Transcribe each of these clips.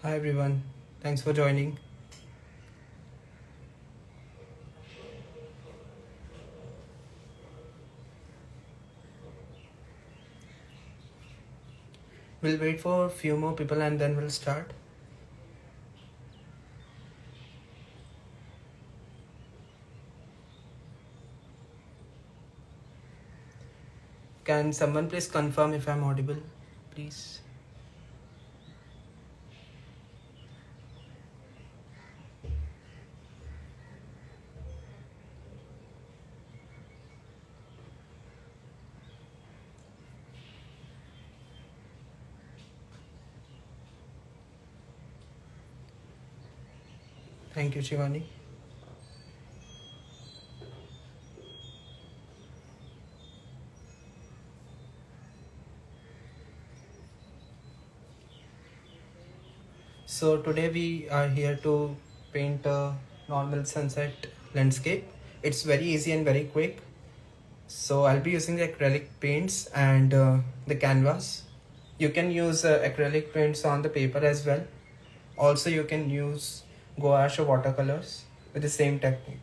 Hi everyone, thanks for joining. We'll wait for a few more people and then we'll start. Can someone please confirm if I'm audible, please? Thank you, Shivani. So today we are here to paint a normal sunset landscape. It's very easy and very quick. So I'll be using the acrylic paints and the canvas. You can use acrylic paints on the paper as well. Also you can use gouache or watercolors with the same technique.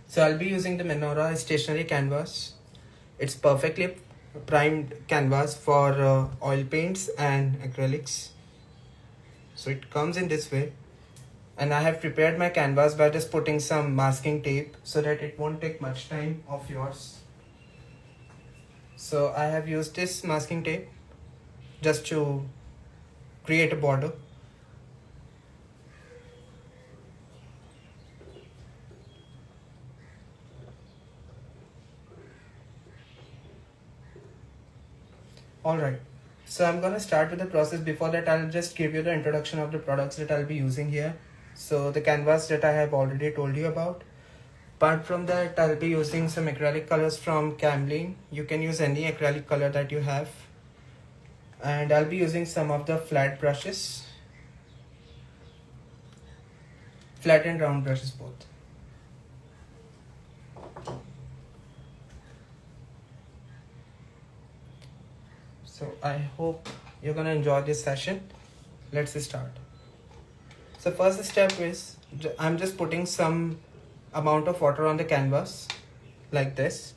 So I'll be using the MENORAH stationery canvas. It's perfectly primed canvas for oil paints and acrylics. So it comes in this way. And I have prepared my canvas by just putting some masking tape so that it won't take much time of yours. So I have used this masking tape just to create a border. Alright, so I'm gonna start with the process. Before that, I'll just give you the introduction of the products that I'll be using here. So the canvas that I have already told you about. Apart from that, I'll be using some acrylic colors from Camlin. You can use any acrylic color that you have. And I'll be using some of the flat brushes. Flat and round brushes both. So I hope you're gonna enjoy this session. Let's start. So first step is I'm just putting some amount of water on the canvas like this.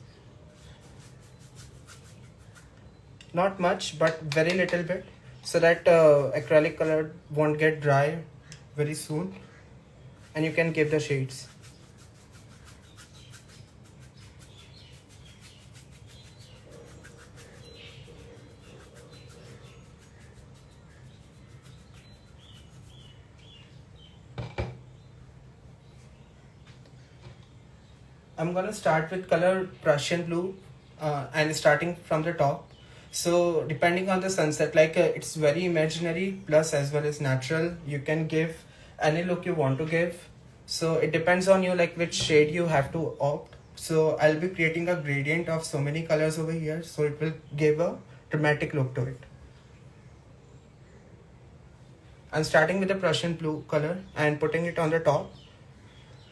Not much, but very little bit, so that acrylic color won't get dry very soon and you can give the shades. I'm gonna start with color Prussian blue and starting from the top. So depending on the sunset, like it's very imaginary plus as well as natural. You can give any look you want to give. So it depends on you, like which shade you have to opt. So I'll be creating a gradient of so many colors over here, so it will give a dramatic look to it. I'm starting with the Prussian blue color and putting it on the top,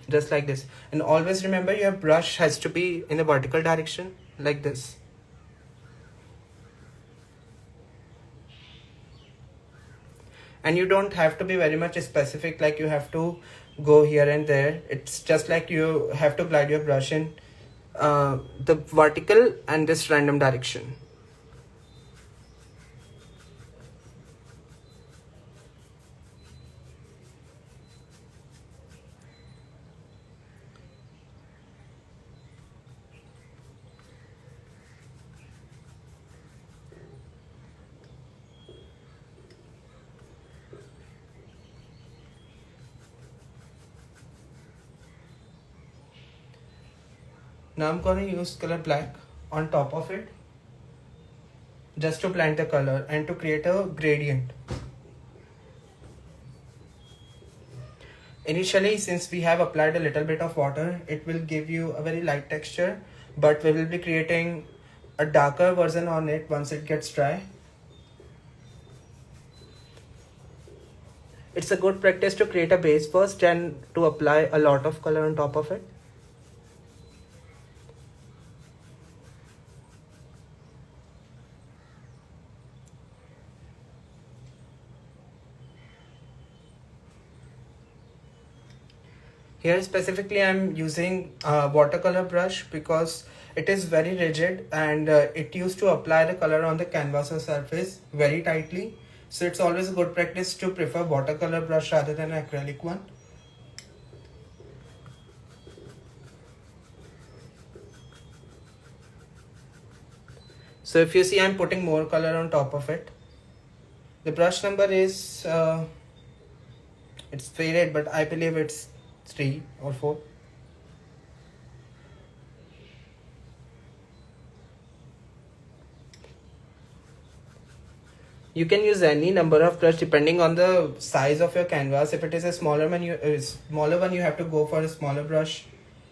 just like this. And always remember your brush has to be in the vertical direction, like this. And you don't have to be very much specific, like you have to go here and there. It's just like you have to glide your brush in the vertical and this random direction. Now I'm going to use color black on top of it, just to blend the color and to create a gradient. Initially, since we have applied a little bit of water, it will give you a very light texture, but we will be creating a darker version on it once it gets dry. It's a good practice to create a base first and to apply a lot of color on top of it. Here specifically I'm using a watercolor brush because it is very rigid and it used to apply the color on the canvas or surface very tightly. So it's always a good practice to prefer watercolor brush rather than acrylic one. So if you see, I'm putting more color on top of it. The brush number is, it's faded, but I believe it's 3 or 4. You can use any number of brush depending on the size of your canvas. If it is a smaller one, you have to go for a smaller brush.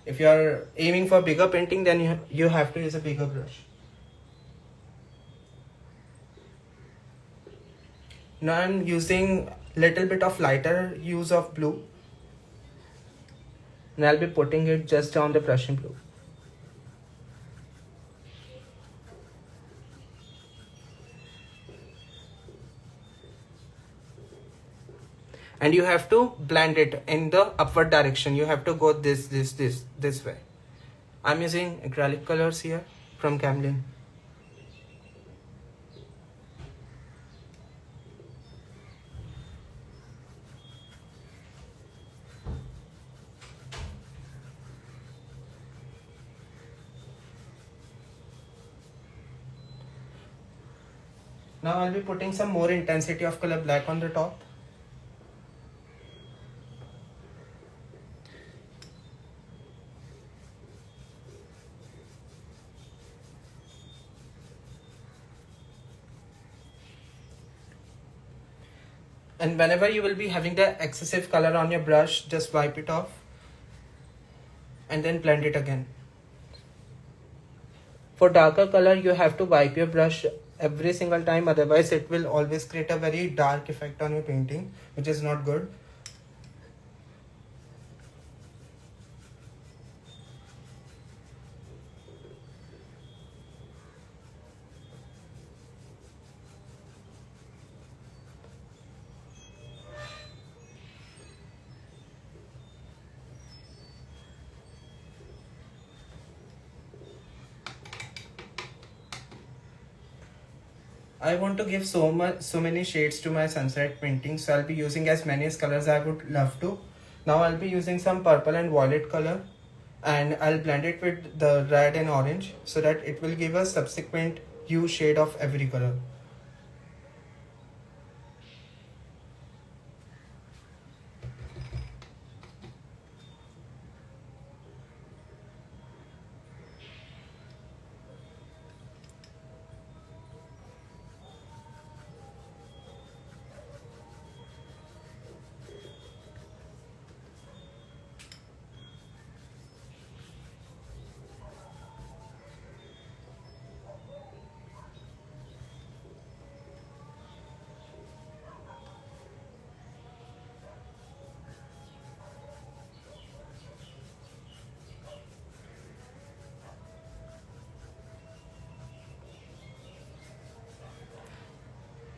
If you are aiming for bigger painting, then you have to use a bigger brush. Now I'm using little bit of lighter use of blue, and I'll be putting it just on the Prussian blue. And you have to blend it in the upward direction. You have to go this way. I'm using acrylic colors here from Camlin. Now I'll be putting some more intensity of color black on the top. And whenever you will be having the excessive color on your brush, just wipe it off and then blend it again. For darker color, you have to wipe your brush every single time, otherwise it will always create a very dark effect on your painting, which is not good. I want to give so many shades to my sunset painting, so I'll be using as many colors I would love to. Now I'll be using some purple and violet color, and I'll blend it with the red and orange so that it will give a subsequent hue shade of every color.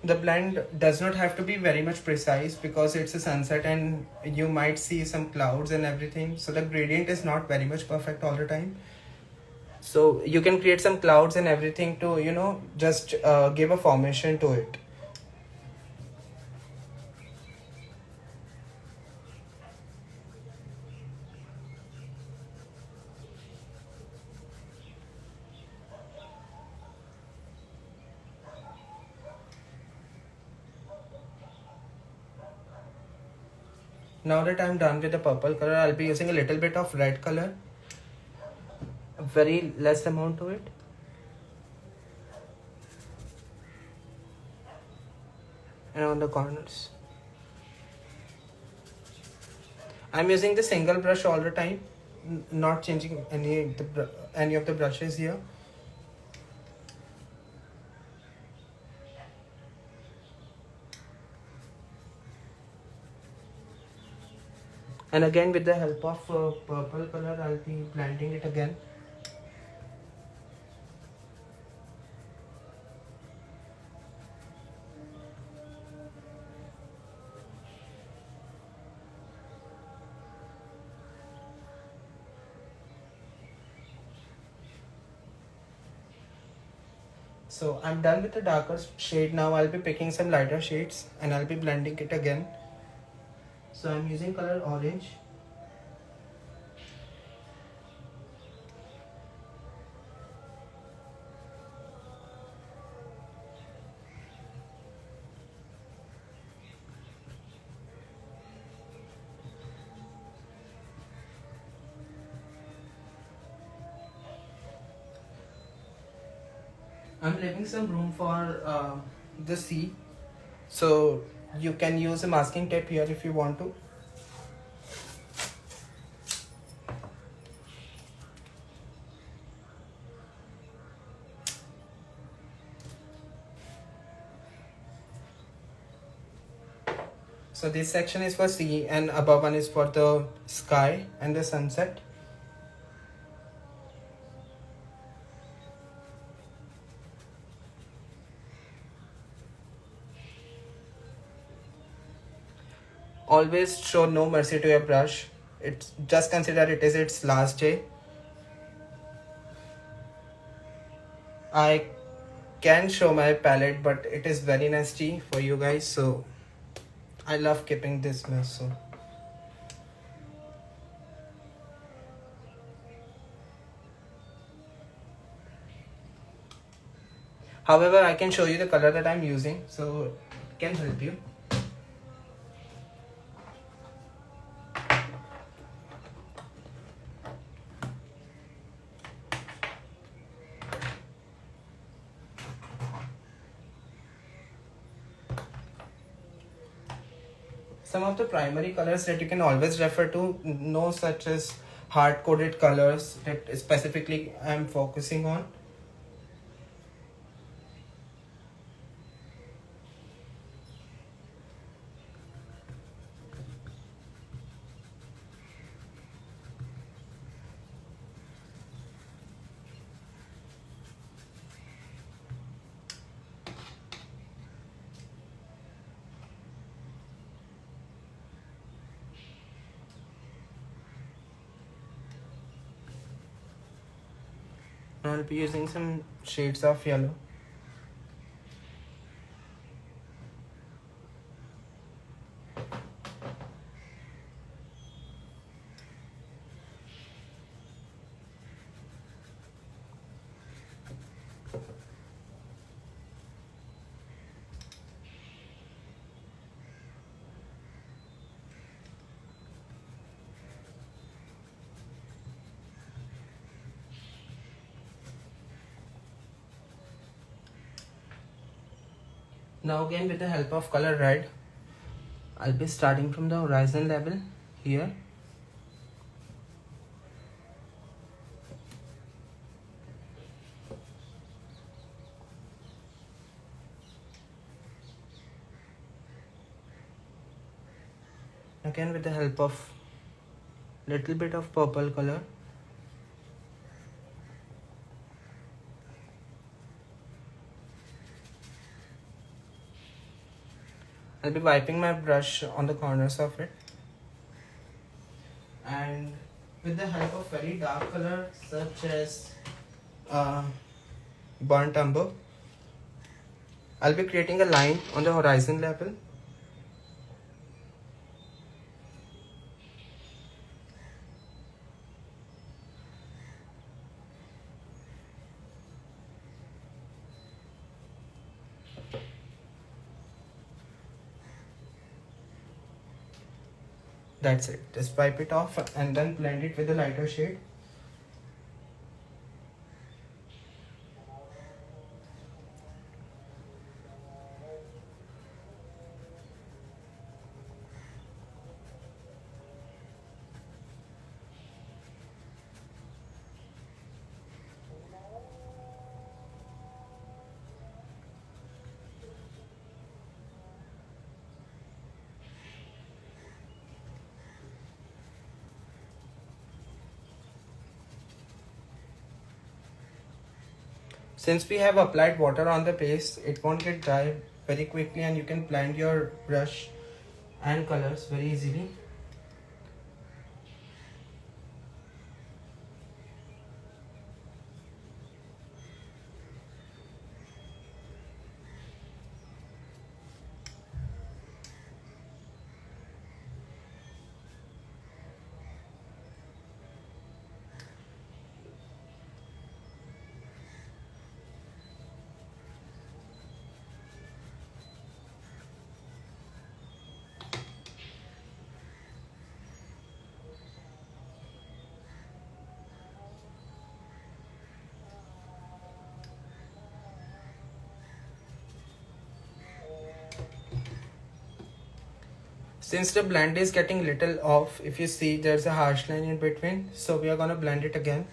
The blend does not have to be very much precise because it's a sunset and you might see some clouds and everything, so the gradient is not very much perfect all the time. So you can create some clouds and everything to, you know, just give a formation to it. Now that I'm done with the purple color, I'll be using a little bit of red color, a very less amount to it. And on the corners. I'm using the single brush all the time, not changing any of the brushes here. And again with the help of purple color, I'll be blending it again. So I'm done with the darker shade. Now I'll be picking some lighter shades and I'll be blending it again. So I'm using color orange. I'm leaving some room for the C. So you can use a masking tape here if you want to. So this section is for C and above one is for the sky and the sunset. Always show no mercy to your brush. It's just consider it is its last day. I can show my palette, but it is very nasty for you guys, so I love keeping this mess. So however, I can show you the color that I'm using, so it can help you. Some of the primary colors that you can always refer to, no such as hard-coded colors that specifically I'm focusing on. I'll be using some shades of yellow. Now again with the help of color red, I'll be starting from the horizon level here. Again with the help of little bit of purple color. I'll be wiping my brush on the corners of it. And with the help of very dark color such as burnt umber, I'll be creating a line on the horizon level. That's it. Just wipe it off and then blend it with a lighter shade. Since we have applied water on the base, it won't get dry very quickly and you can blend your brush and colors very easily. Since the blend is getting little off, if you see there's a harsh line in between, so we are gonna blend it again.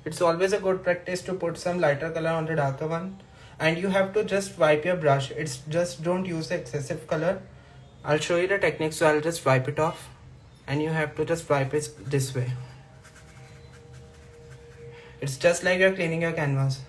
It's always a good practice to put some lighter color on the darker one, and you have to just wipe your brush. It's just don't use the excessive color. I'll show you the technique, so I'll just wipe it off, and you have to just wipe it this way. It's just like you're cleaning your canvas.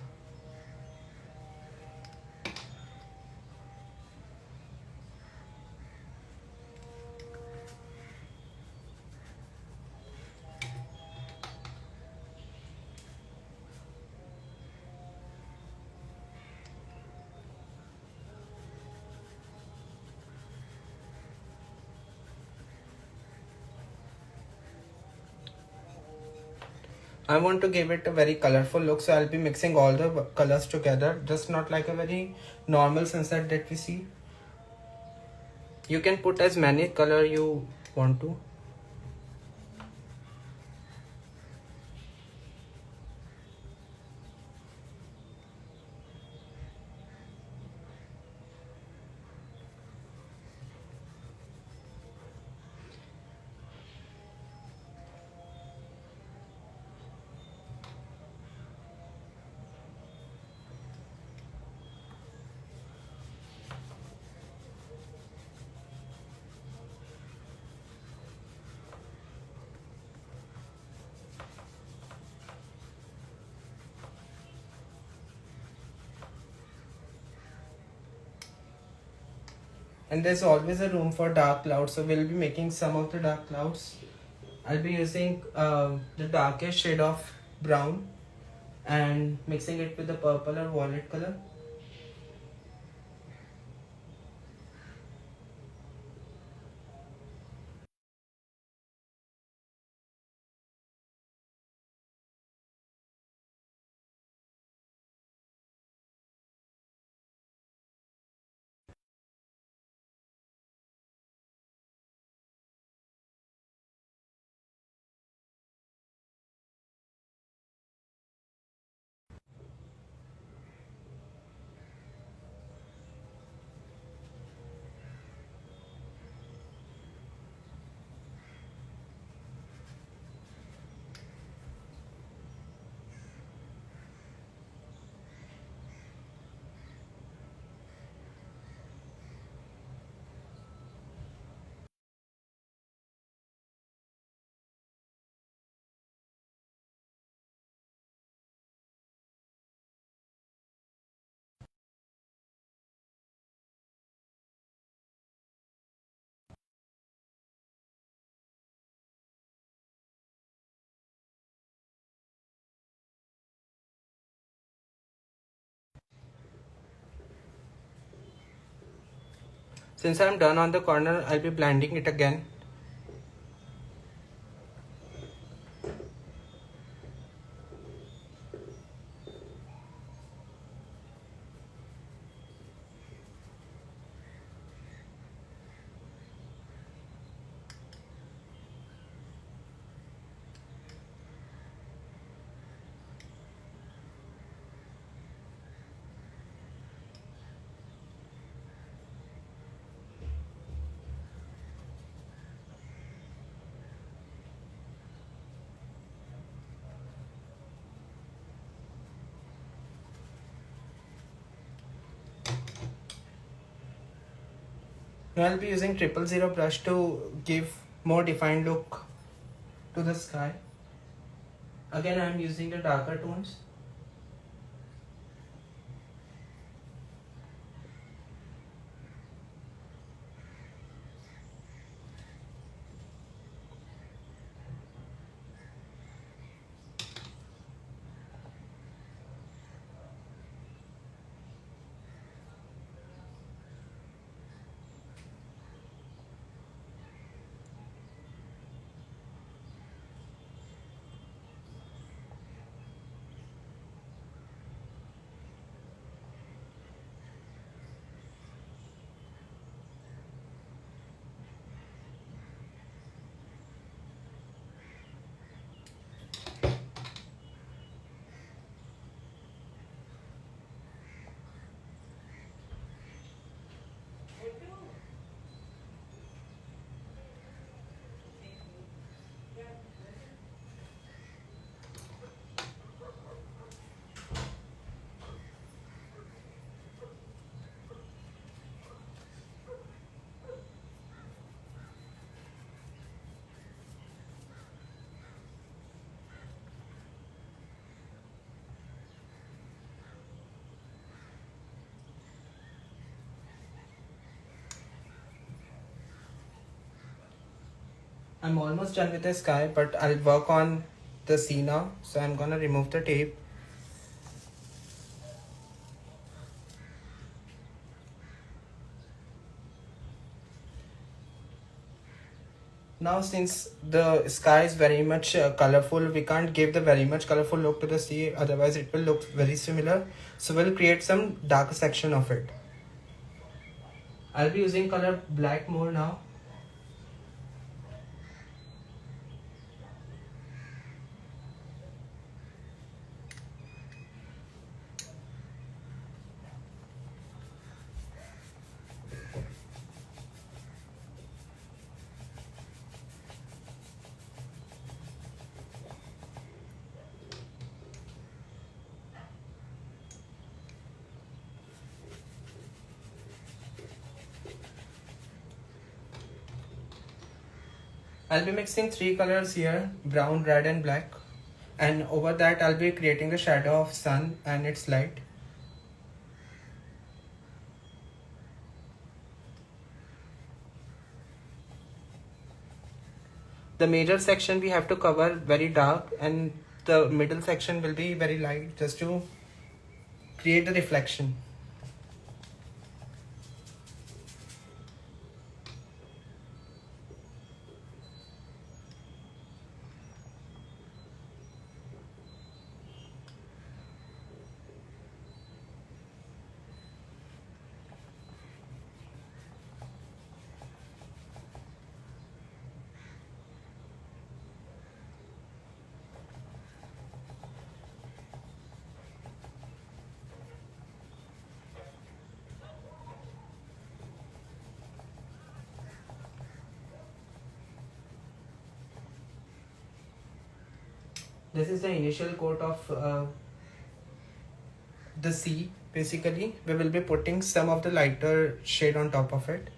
I want to give it a very colorful look, so I'll be mixing all the colors together, just not like a very normal sunset that we see. You can put as many color you want to. And there's always a room for dark clouds, so we'll be making some of the dark clouds. I'll be using the darkest shade of brown and mixing it with the purple or violet color. Since I'm done on the corner, I'll be blending it again. Now I'll be using 000 brush to give more defined look to the sky. Again, I am using the darker tones. I'm almost done with the sky, but I'll work on the sea now. So I'm gonna remove the tape. Now since the sky is very much colorful, we can't give the very much colorful look to the sea, otherwise it will look very similar. So we'll create some darker section of it. I'll be using color black more now. I'll be mixing three colors here, brown, red and black. And over that I'll be creating the shadow of sun and its light. The major section we have to cover very dark and the middle section will be very light just to create the reflection. This is the initial coat of the sea. Basically, we will be putting some of the lighter shade on top of it.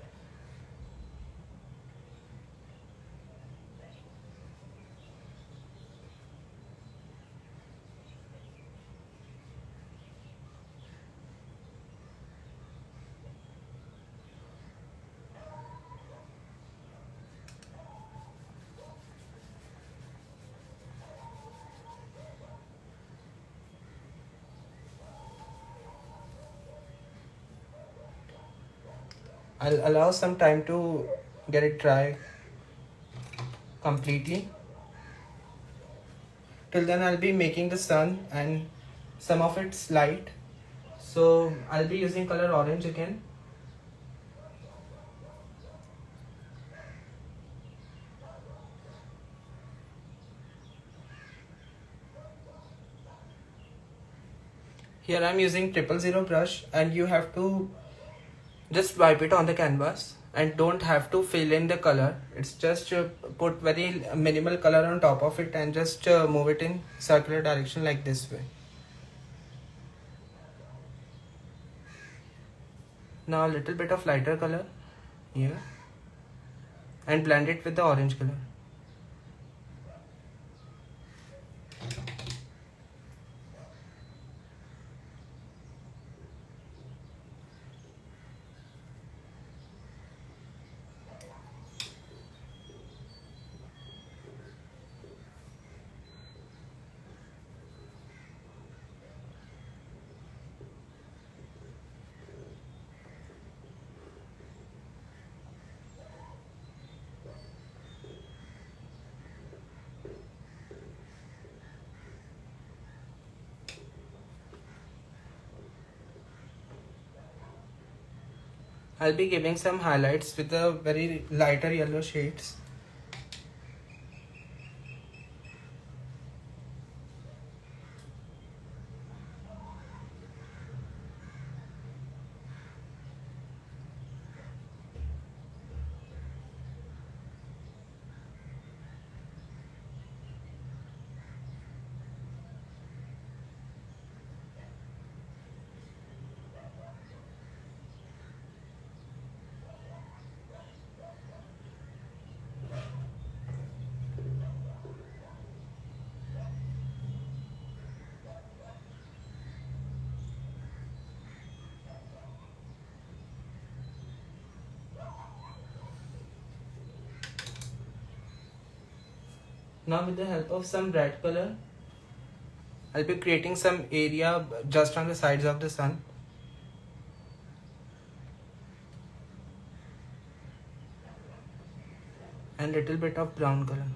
I'll allow some time to get it dry completely. Till then I'll be making the sun and some of its light. So I'll be using color orange again. Here I'm using 000 brush and you have to just wipe it on the canvas and don't have to fill in the color. It's just put very minimal color on top of it and just move it in circular direction like this way. Now a little bit of lighter color here and blend it with the orange color. I'll be giving some highlights with the very lighter yellow shades. Now with the help of some red color, I'll be creating some area just on the sides of the sun. And little bit of brown color.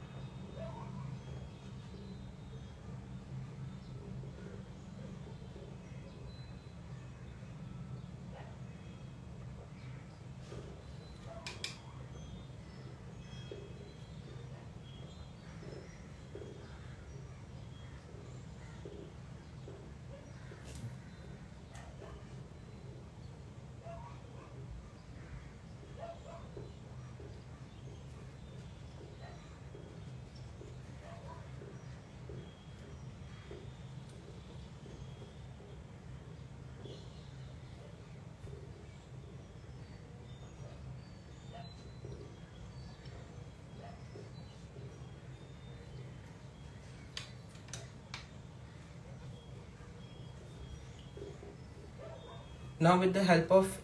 Now with the help of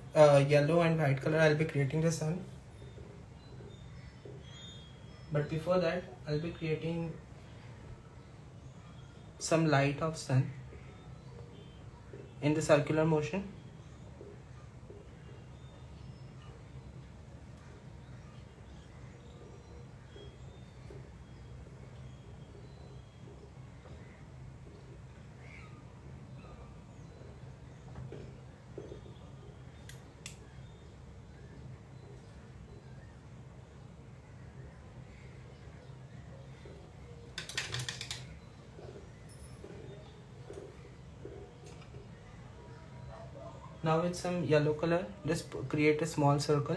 yellow and white color, I'll be creating the sun. But before that, I'll be creating some light of sun in the circular motion. Now with some yellow color, just create a small circle.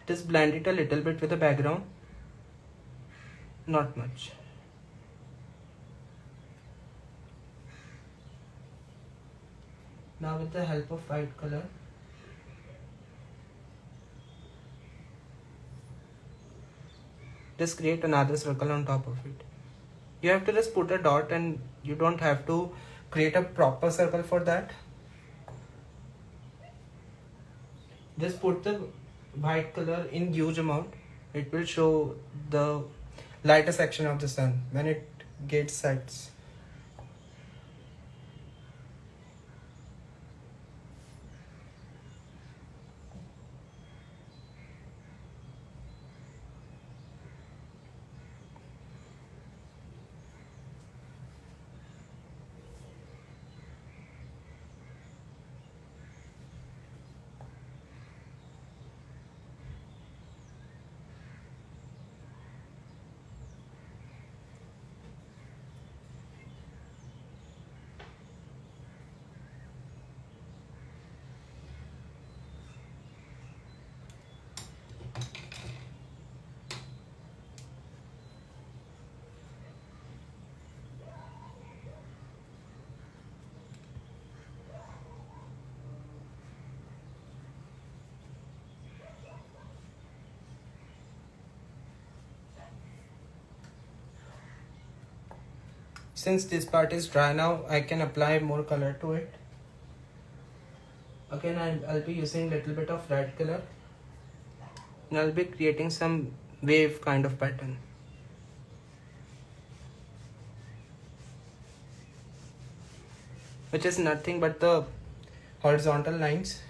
Just blend it a little bit with the background, not much. Now with the help of white color, just create another circle on top of it. You have to just put a dot and you don't have to create a proper circle for that. Just put the white color in huge amount. It will show the lighter section of the sun when it gets sets. Since this part is dry now, I can apply more color to it. Again, I'll be using little bit of red color. And I'll be creating some wave kind of pattern. Which is nothing but the horizontal lines.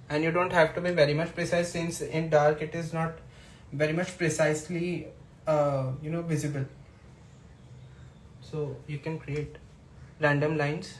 And you don't have to be very much precise, since in dark it is not very much precisely visible. So you can create random lines.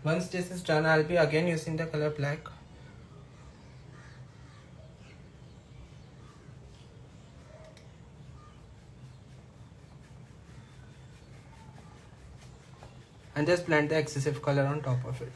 Once this is done, I'll be again using the color black. And just blend the excessive color on top of it.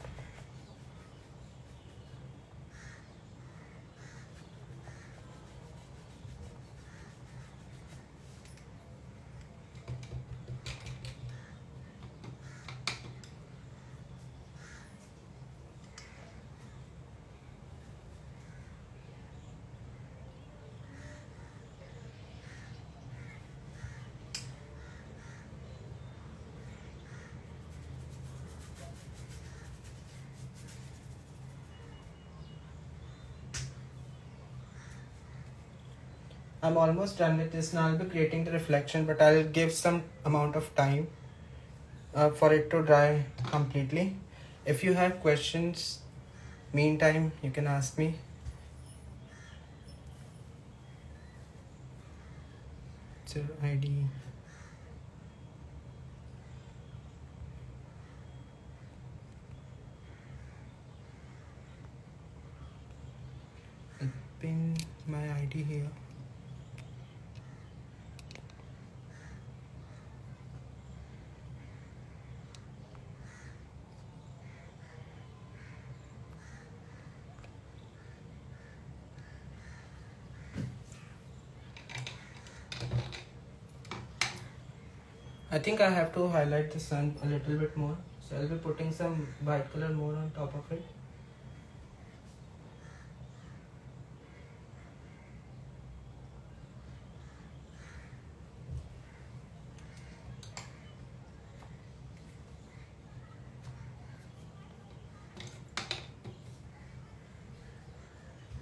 I'm almost done with this. Now I'll be creating the reflection, but I'll give some amount of time for it to dry completely. If you have questions, meantime, you can ask me. It's your ID. I'll pin my ID here. I think I have to highlight the sun a little bit more, so I'll be putting some white color more on top of it.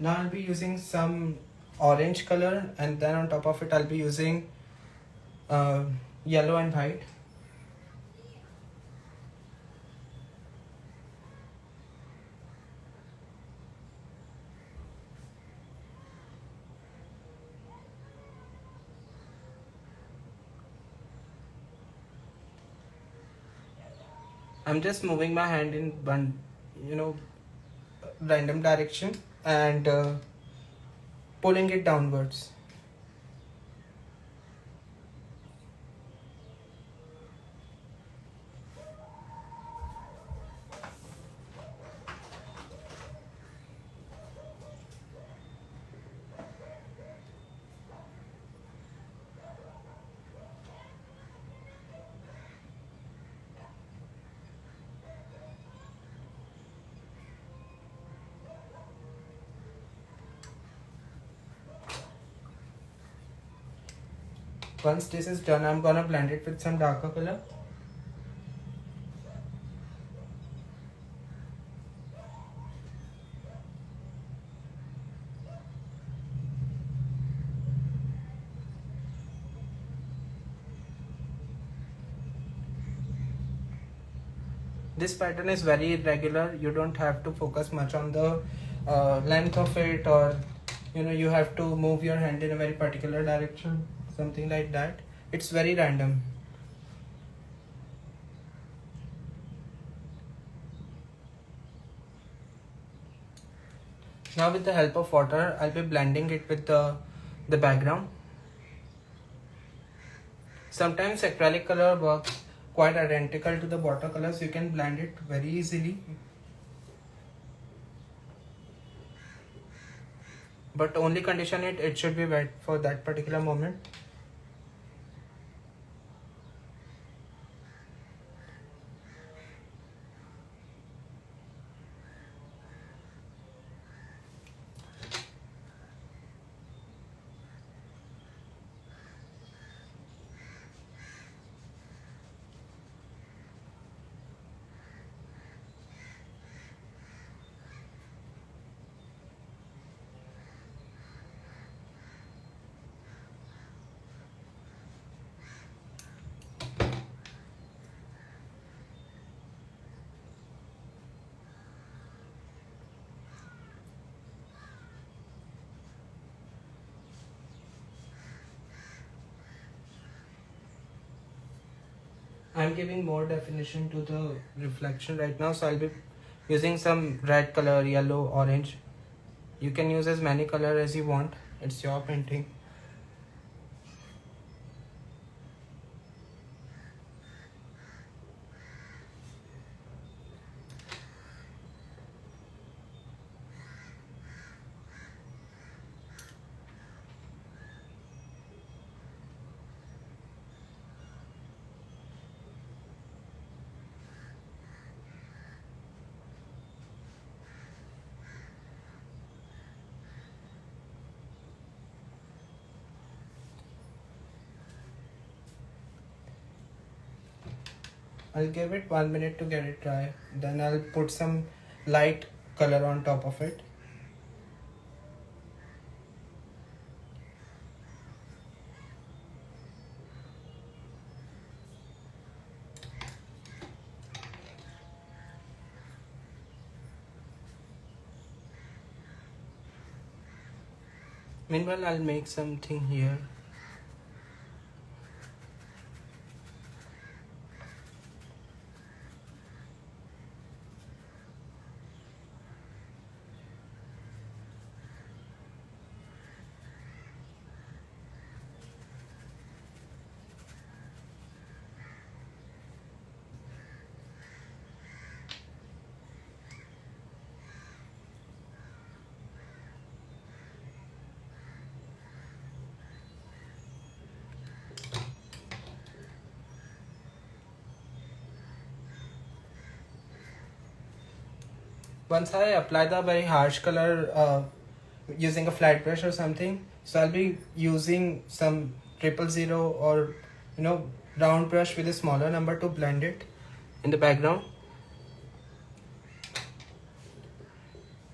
Now I'll be using some orange color, and then on top of it I'll be using yellow and white. I'm just moving my hand in one, random direction and pulling it downwards. Once this is done, I'm gonna blend it with some darker color. This pattern is very irregular. You don't have to focus much on the length of it, or you have to move your hand in a very particular direction, something like that. It's very random. Now with the help of water, I'll be blending it with the background. Sometimes acrylic color works quite identical to the watercolors, you can blend it very easily. But only condition it should be wet for that particular moment. I'm giving more definition to the reflection right now, so I'll be using some red color, yellow, orange. You can use as many color as you want. It's your painting. I'll give it 1 minute to get it dry. Then I'll put some light color on top of it. Meanwhile, I'll make something here. Once I apply the very harsh color using a flat brush or something, so I'll be using some 000 or round brush with a smaller number to blend it in the background.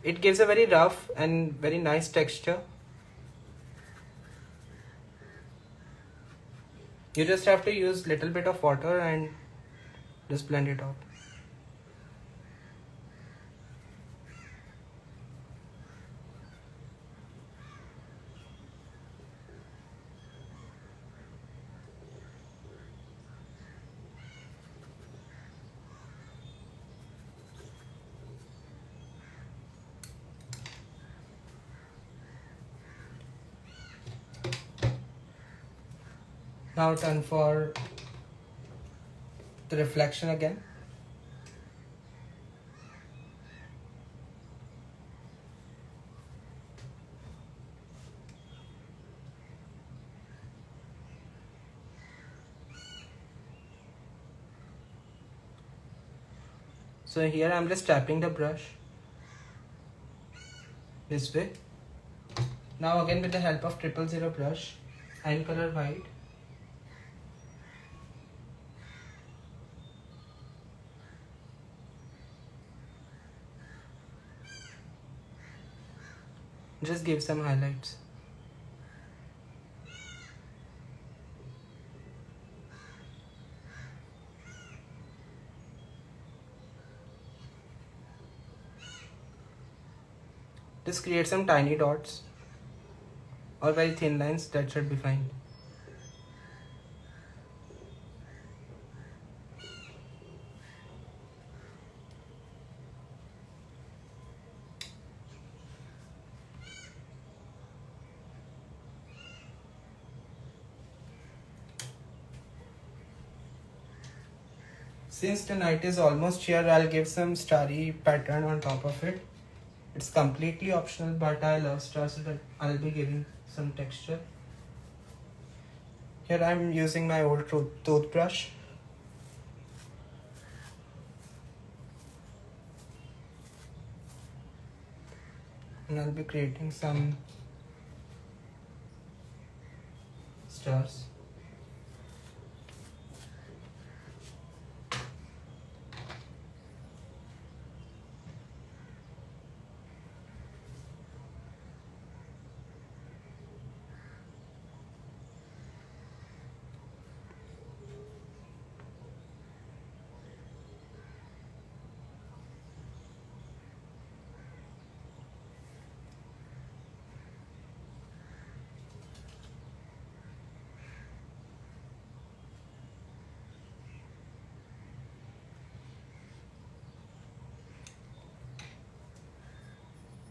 It gives a very rough and very nice texture. You just have to use little bit of water and just blend it out. Now turn for the reflection again. So here I'm just tapping the brush this way. Now again with the help of 000 brush and color white, just give some highlights. Just create some tiny dots or very thin lines, that should be fine. Since the night is almost here, I'll give some starry pattern on top of it. It's completely optional, but I love stars, so that I'll be giving some texture. Here I'm using my old toothbrush. And I'll be creating some stars.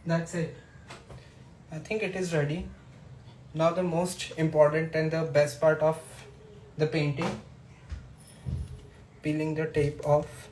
That's it. I think it is ready. Now the most important and the best part of the painting, peeling the tape off.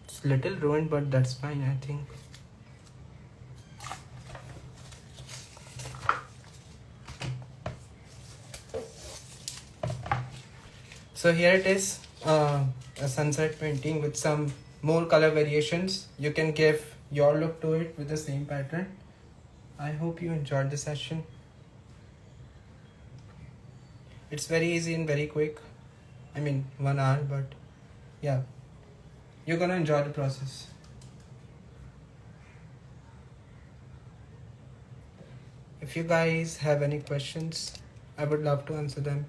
It's little ruined, but that's fine, I think. So here it is, a sunset painting with some more color variations. You can give your look to it with the same pattern. I hope you enjoyed the session. It's very easy and very quick. I mean 1 hour, but yeah, you're gonna enjoy the process. If you guys have any questions, I would love to answer them.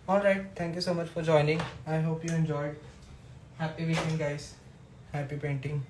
Alright, thank you so much for joining. I hope you enjoyed. Happy weekend, guys. Happy painting.